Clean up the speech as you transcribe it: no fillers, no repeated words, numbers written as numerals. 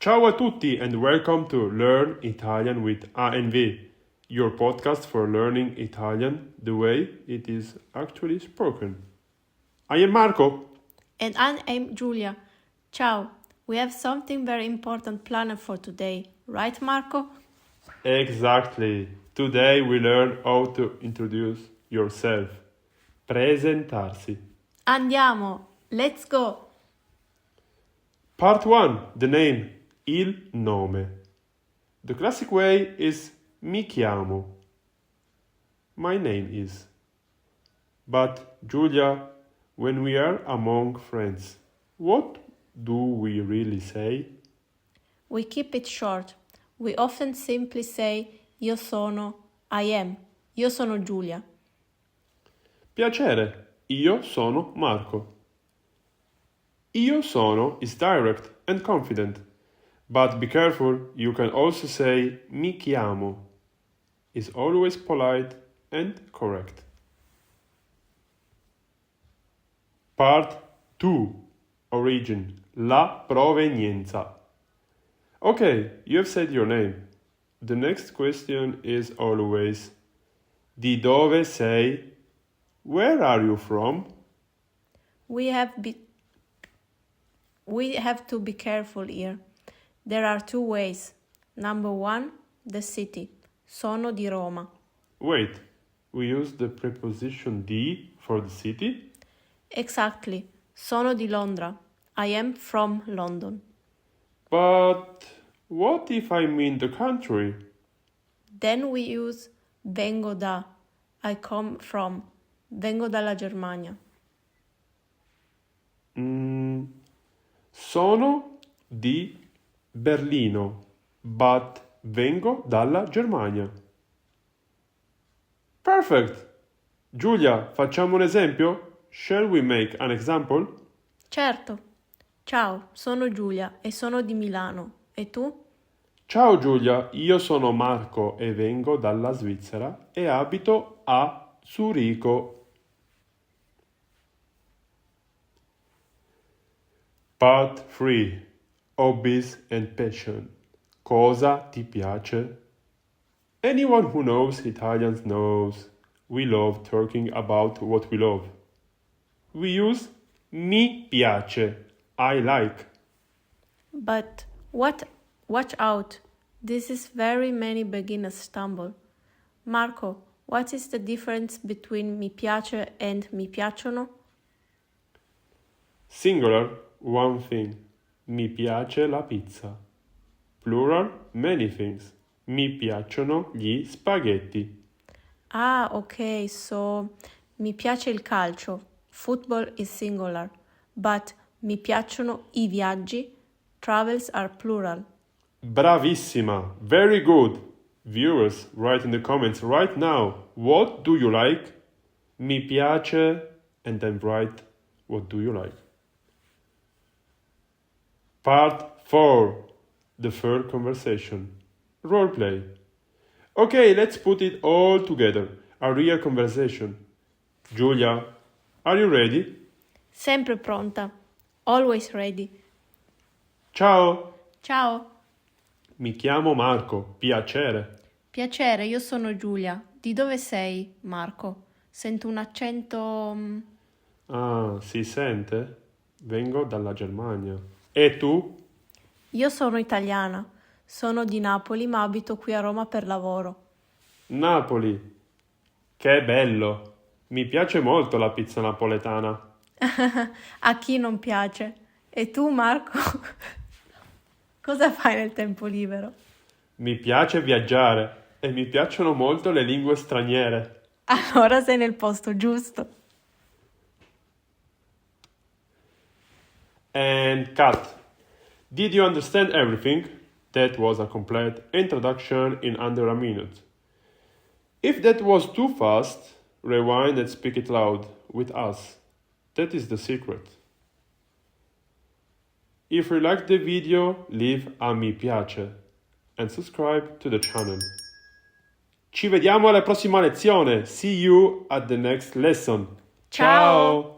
Ciao a tutti and welcome to Learn Italian with ANV, your podcast for learning Italian the way it is actually spoken. I am Marco. And I'm Giulia. Ciao. We have something very important planned for today, right Marco? Exactly. Today we learn how to introduce yourself. Presentarsi. Andiamo. Let's go. Part 1. The name. Il nome. The classic way is mi chiamo. My name is. But Giulia, when we are among friends, what do we really say? We keep it short. We often simply say io sono, I am. Io sono Giulia. Piacere, io sono Marco. Io sono is direct and confident. But be careful, you can also say mi chiamo. Is always polite and correct. Part 2. Origin. La provenienza. Okay, you have said your name. The next question is always di dove sei? Where are you from? We have to be careful here. There are two ways. Number 1, the city. Sono di Roma. Wait, we use the preposition di for the city? Exactly. Sono di Londra. I am from London. But what if I mean the country? Then we use vengo da. I come from. Vengo dalla Germania. Sono di Berlino, but vengo dalla Germania. Perfect! Giulia, facciamo un esempio? Shall we make an example? Certo. Ciao, sono Giulia e sono di Milano. E tu? Ciao Giulia, io sono Marco e vengo dalla Svizzera e abito a Zurigo. Part 3. Hobbies and passion. Cosa ti piace? Anyone who knows Italians knows we love talking about what we love. We use mi piace, I like. But watch out. This is very many beginners stumble. Marco, what is the difference between mi piace and mi piacciono? Singular, one thing. Mi piace la pizza. Plural, many things. Mi piacciono gli spaghetti. Ah, okay, so mi piace il calcio. Football is singular. But mi piacciono I viaggi. Travels are plural. Bravissima, very good. Viewers, write in the comments right now, what do you like? Mi piace, and then write, what do you like? Part 4. The third conversation. Roleplay. Okay, let's put it all together. A real conversation. Giulia, are you ready? Sempre pronta. Always ready. Ciao, Ciao. mi chiamo Marco, piacere. Piacere, io sono Giulia. Di dove sei, Marco? Sento un accento... Ah, si sente? Vengo dalla Germania. E tu? Io sono italiana. Sono di Napoli, ma abito qui a Roma per lavoro. Napoli. Che bello. Mi piace molto la pizza napoletana. A chi non piace? E tu, Marco? Cosa fai nel tempo libero? Mi piace viaggiare e mi piacciono molto le lingue straniere. Allora sei nel posto giusto. And cut. Did you understand everything? That was a complete introduction in under a minute. If that was too fast, rewind and speak it loud with us. That is the secret. If you liked the video, leave a mi piace and subscribe to the channel. Ci vediamo alla prossima lezione. See you at the next lesson. Ciao.